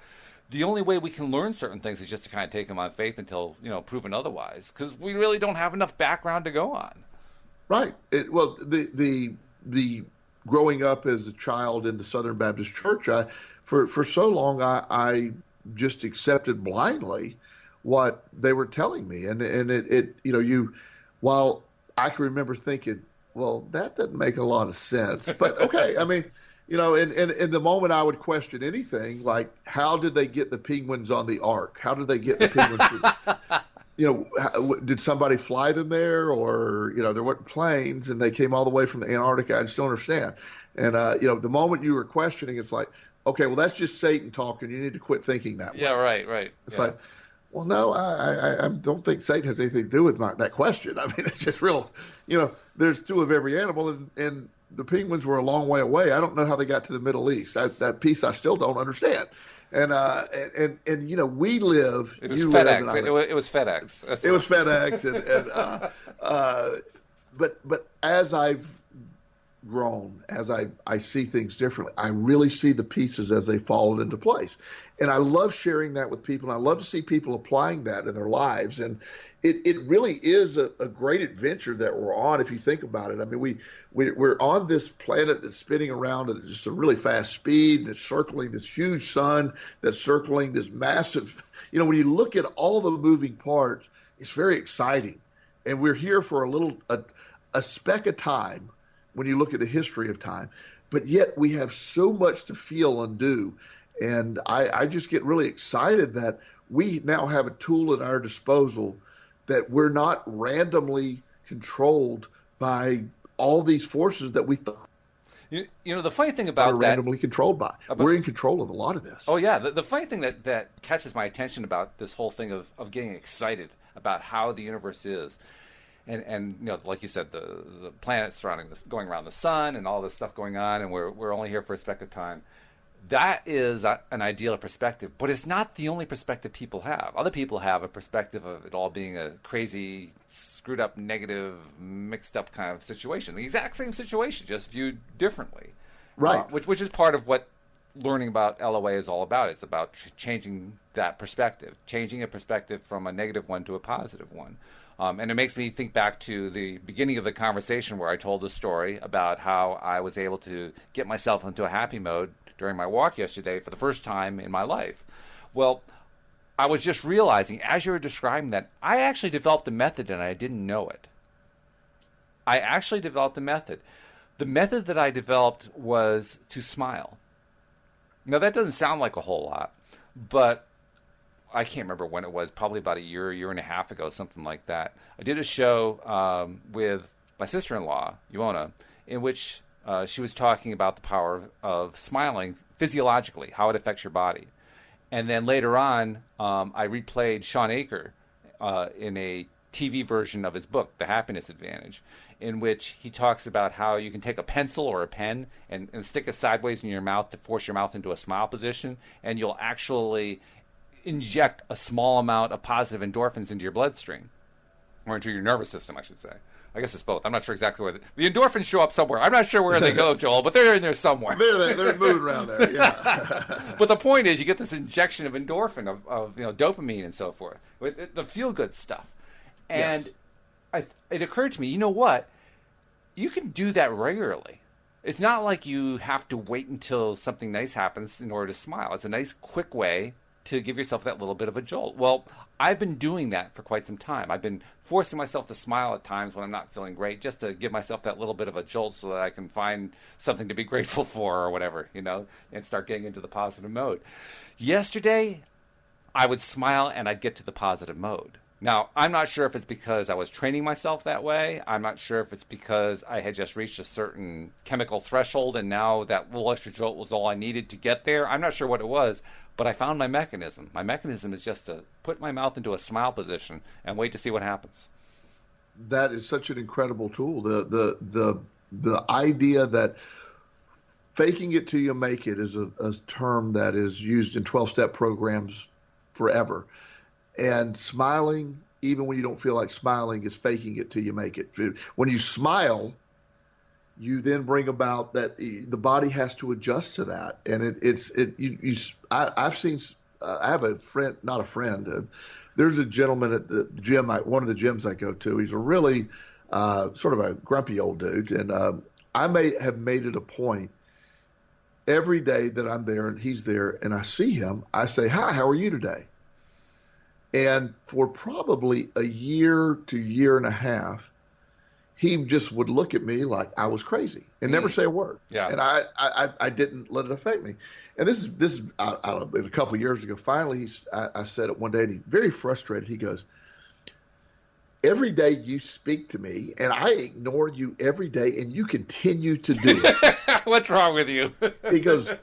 the only way we can learn certain things is just to kind of take them on faith until, proven otherwise, because we really don't have enough background to go on. Right. The growing up as a child in the Southern Baptist Church, for so long I just accepted blindly what they were telling me, and while I can remember thinking, well, that doesn't make a lot of sense, but okay, I mean. In the moment I would question anything, like how did they get the penguins on the ark? How did they get the penguins? Did somebody fly them there, or there weren't planes and they came all the way from the Antarctica? I just don't understand. And the moment you were questioning, it's like, okay, well that's just Satan talking. You need to quit thinking that way. Yeah, right. It's like, well, no, I don't think Satan has anything to do with that question. I mean, it's just real. There's two of every animal, and the penguins were a long way away. I don't know how they got to the Middle East. That piece I still don't understand. And we live. It was FedEx. It was FedEx. It was FedEx, but as I've grown, as I see things differently, I really see the pieces as they fall into place. And I love sharing that with people. And I love to see people applying that in their lives. And it really is a great adventure that we're on, if you think about it. I mean, we're on this planet that's spinning around at just a really fast speed, that's circling this huge sun, that's circling this massive, when you look at all the moving parts, it's very exciting. And we're here for a speck of time when you look at the history of time, but yet we have so much to feel and do. And I just get really excited that we now have a tool at our disposal that we're not randomly controlled by all these forces that we thought. The funny thing about that, randomly controlled by. We're in control of a lot of this. Oh yeah, the funny thing that catches my attention about this whole thing of getting excited about how the universe is, and like you said, the planets surrounding this, going around the sun, and all this stuff going on, and we're only here for a speck of time. That is an ideal perspective, but it's not the only perspective people have. Other people have a perspective of it all being a crazy, screwed up, negative, mixed up kind of situation. The exact same situation, just viewed differently. Right. Which is part of what learning about LOA is all about. It's about changing that perspective, changing a perspective from a negative one to a positive one. And it makes me think back to the beginning of the conversation where I told the story about how I was able to get myself into a happy mode during my walk yesterday for the first time in my life. Well, I was just realizing, as you were describing that, I actually developed a method and I didn't know it. I actually developed a method. The method that I developed was to smile. Now, that doesn't sound like a whole lot, but I can't remember when it was, probably about a year and a half ago, something like that. I did a show with my sister-in-law, Iona, in which she was talking about the power of smiling physiologically, how it affects your body. And then later on, I replayed Sean Aker in a TV version of his book, The Happiness Advantage, in which he talks about how you can take a pencil or a pen and stick it sideways in your mouth to force your mouth into a smile position, and you'll actually inject a small amount of positive endorphins into your bloodstream, or into your nervous system, I should say. I guess it's both. I'm not sure exactly where the endorphins show up somewhere. I'm not sure where they go, Joel, but they're in there somewhere. They're moving around there, yeah. But the point is, you get this injection of endorphin, of dopamine and so forth, with the feel-good stuff. And yes. It occurred to me, you know what? You can do that regularly. It's not like you have to wait until something nice happens in order to smile. It's a nice, quick way to give yourself that little bit of a jolt. Well, I've been doing that for quite some time. I've been forcing myself to smile at times when I'm not feeling great, just to give myself that little bit of a jolt so that I can find something to be grateful for or whatever, and start getting into the positive mode. Yesterday, I would smile and I'd get to the positive mode. Now, I'm not sure if it's because I was training myself that way. I'm not sure if it's because I had just reached a certain chemical threshold and now that little extra jolt was all I needed to get there. I'm not sure what it was, but I found my mechanism. My mechanism is just to put my mouth into a smile position and wait to see what happens. That is such an incredible tool. The idea that faking it till you make it is a term that is used in 12-step programs forever. And smiling, even when you don't feel like smiling, is faking it till you make it. When you smile, you then bring about that the body has to adjust to that. And I've seen, I have a friend, not a friend. There's a gentleman at the gym, one of the gyms I go to. He's a really sort of a grumpy old dude. And I may have made it a point every day that I'm there and he's there and I see him, I say, "Hi, how are you today?" And for probably a year to year and a half, he just would look at me like I was crazy and never say a word. Yeah. And I didn't let it affect me. And this is I don't know, a couple of years ago. Finally, I said it one day, and he's very frustrated. He goes, "Every day you speak to me, and I ignore you every day, and you continue to do it." What's wrong with you? He goes,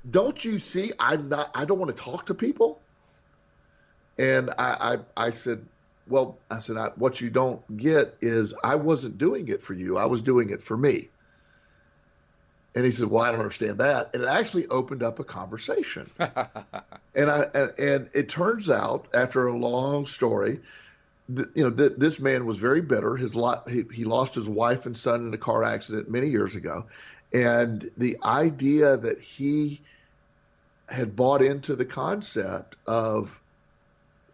"Don't you see? I don't want to talk to people." And I said, "Well," I said, "what you don't get is I wasn't doing it for you. I was doing it for me." And he said, "Well, I don't understand that." And it actually opened up a conversation. and it turns out, after a long story, this man was very bitter. He lost his wife and son in a car accident many years ago. And the idea that he had bought into the concept of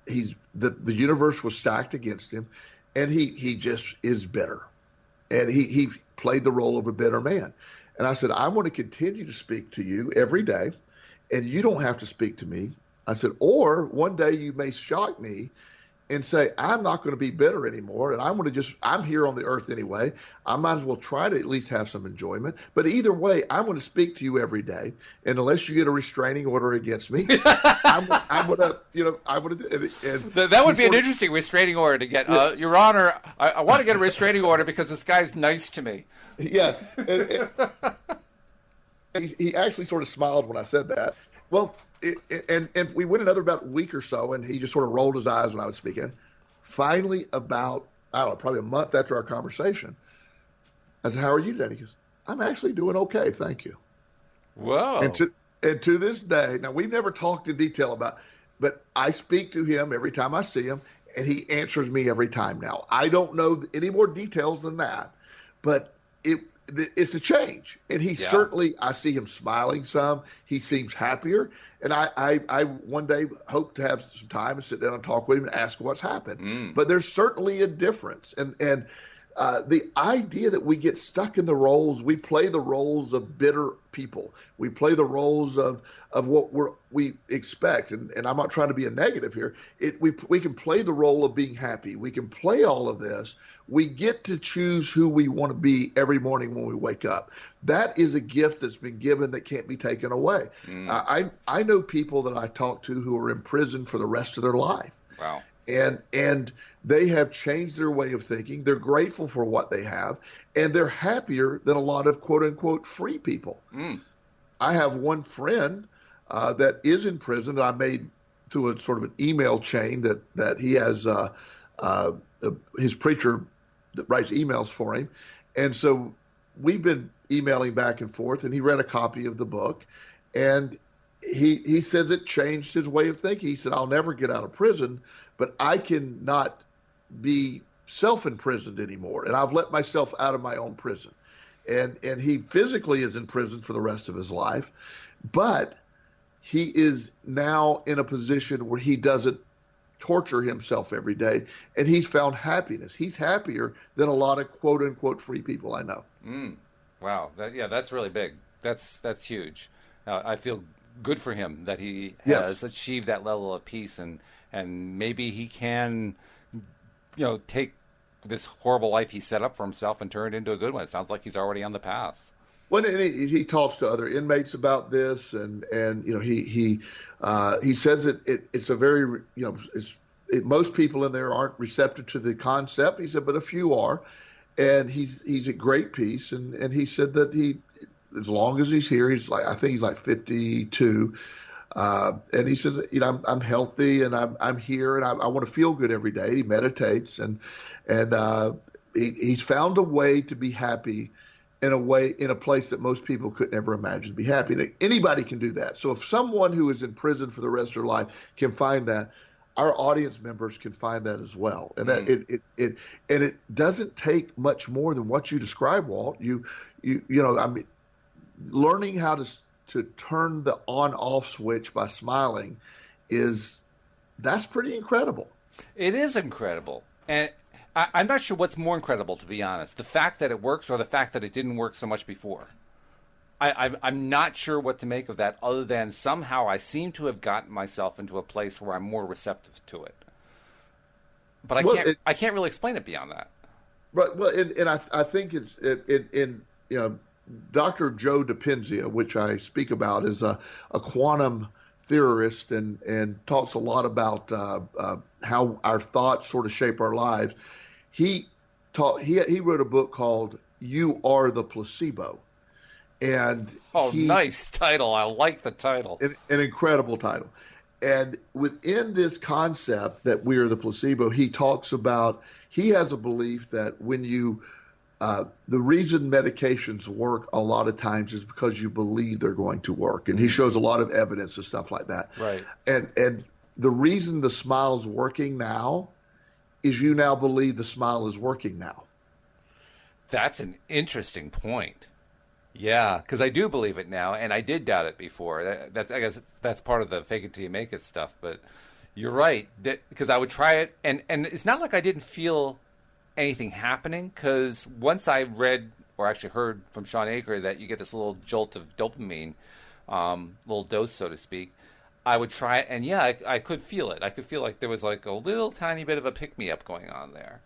the universe was stacked against him, and he just is bitter, and he played the role of a bitter man. And I said, "I'm going to continue to speak to you every day, and you don't have to speak to me." I said, "Or one day you may shock me and say, I'm not going to be bitter anymore, and I'm here on the earth anyway. I might as well try to at least have some enjoyment. But either way, I'm going to speak to you every day, and unless you get a restraining order against me, I'm going to, That would be an interesting restraining order to get. Yeah. Your Honor, I want to get a restraining order because this guy's nice to me. Yeah. He actually sort of smiled when I said that. Well, and we went another about a week or so, and he just sort of rolled his eyes when I was speaking. Finally, about, I don't know, probably a month after our conversation, I said, "How are you today?" He goes, "I'm actually doing okay, thank you." Whoa. And to this day, now we've never talked in detail about, but I speak to him every time I see him, and he answers me every time now. I don't know any more details than that, but it's a change. And he certainly, I see him smiling some. He seems happier. And I one day hope to have some time and sit down and talk with him and ask what's happened. But there's certainly a difference. And the idea that we get stuck in the roles, we play the roles of bitter people. We play the roles of what we expect. And I'm not trying to be a negative here. We can play the role of being happy. We can play all of this. We get to choose who we want to be every morning when we wake up. That is a gift that's been given that can't be taken away. I know people that I talk to who are in prison for the rest of their life. Wow. And they have changed their way of thinking. They're grateful for what they have, and they're happier than a lot of quote unquote free people. I have one friend that is in prison that I made through a sort of an email chain that he has his preacher that writes emails for him, and so we've been emailing back and forth. And he read a copy of the book, and he says it changed his way of thinking. He said, I'll never get out of prison, but I can not be self-imprisoned anymore, and I've let myself out of my own prison. And he physically is in prison for the rest of his life, but he is now in a position where he doesn't torture himself every day, and he's found happiness. He's happier than a lot of quote-unquote free people I know. Wow. That's really big. That's huge. I feel good for him that he has achieved that level of peace, and maybe he can, take this horrible life he set up for himself and turn it into a good one. It sounds like he's already on the path. Well, he talks to other inmates about this, and he says it's a very most people in there aren't receptive to the concept. He said, but a few are, and he's at great peace, and he said that as long as he's here, I think he's like 52, and he says, I'm healthy and I'm here and I want to feel good every day. He meditates and he's found a way to be happy in a place that most people could never imagine to be happy. And anybody can do that. So if someone who is in prison for the rest of their life can find that, our audience members can find that as well. And that it doesn't take much more than what you described, Walt. Learning how to turn the on-off switch by smiling that's pretty incredible. It is incredible. And I'm not sure what's more incredible, to be honest. The fact that it works or the fact that it didn't work so much before. I'm not sure what to make of that, other than somehow I seem to have gotten myself into a place where I'm more receptive to it. But I can't really explain it beyond that. Right. Well, and I think it's Dr. Joe Dispenza, which I speak about, is a quantum theorist and talks a lot about how our thoughts sort of shape our lives. He wrote a book called "You Are the Placebo," and nice title! I like the title. An incredible title. And within this concept that we are the placebo, he talks about he has a belief that when you the reason medications work a lot of times is because you believe they're going to work. And he shows a lot of evidence and stuff like that. Right. And the reason the smile's working now is you now believe the smile is working now. That's an interesting point. Yeah, because I do believe it now, and I did doubt it before. I guess that's part of the fake it till you make it stuff. But you're right, because I would try it, and it's not like I didn't feel anything happening, because once I read or actually heard from Sean Aker that you get this little jolt of dopamine, little dose, so to speak, I would try it, and I could feel it. I could feel like there was like a little tiny bit of a pick-me-up going on there.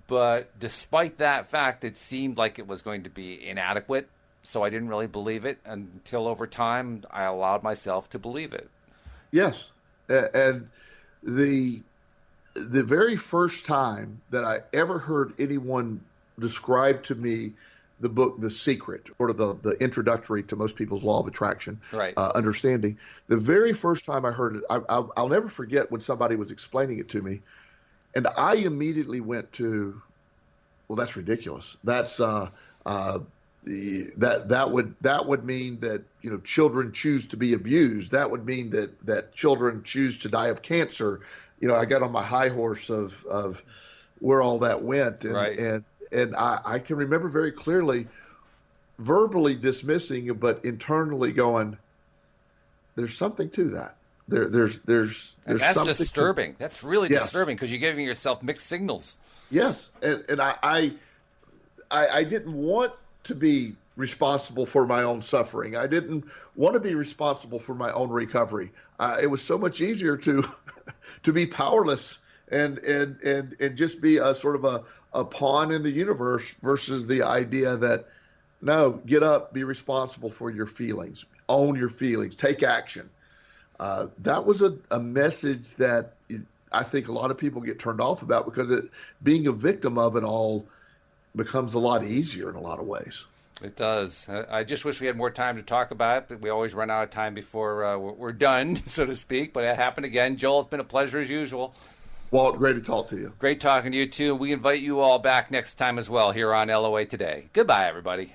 But despite that fact, it seemed like it was going to be inadequate, so I didn't really believe it until over time I allowed myself to believe it. Yes, and the very first time that I ever heard anyone describe to me the book The Secret, or the introductory to most people's law of attraction, right. Understanding, the very first time I heard it, I'll never forget when somebody was explaining it to me, and I immediately went to, well, that's ridiculous. That's that would mean that children choose to be abused. That would mean that children choose to die of cancer. I got on my high horse of where all that went, and right. and I can remember very clearly verbally dismissing it, but internally going, "There's something to that. There's that's something disturbing. That's really disturbing, because you're giving yourself mixed signals." Yes, and I didn't want to be responsible for my own suffering. I didn't want to be responsible for my own recovery. It was so much easier to be powerless and just be a sort of a pawn in the universe, versus the idea that, no, get up, be responsible for your feelings, own your feelings, take action. That was a message that I think a lot of people get turned off about, because being a victim of it all becomes a lot easier in a lot of ways. It does. I just wish we had more time to talk about it, but we always run out of time before we're done, so to speak. But it happened again. Joel, it's been a pleasure as usual. Walt, great to talk to you. Great talking to you, too. We invite you all back next time as well here on LOA Today. Goodbye, everybody.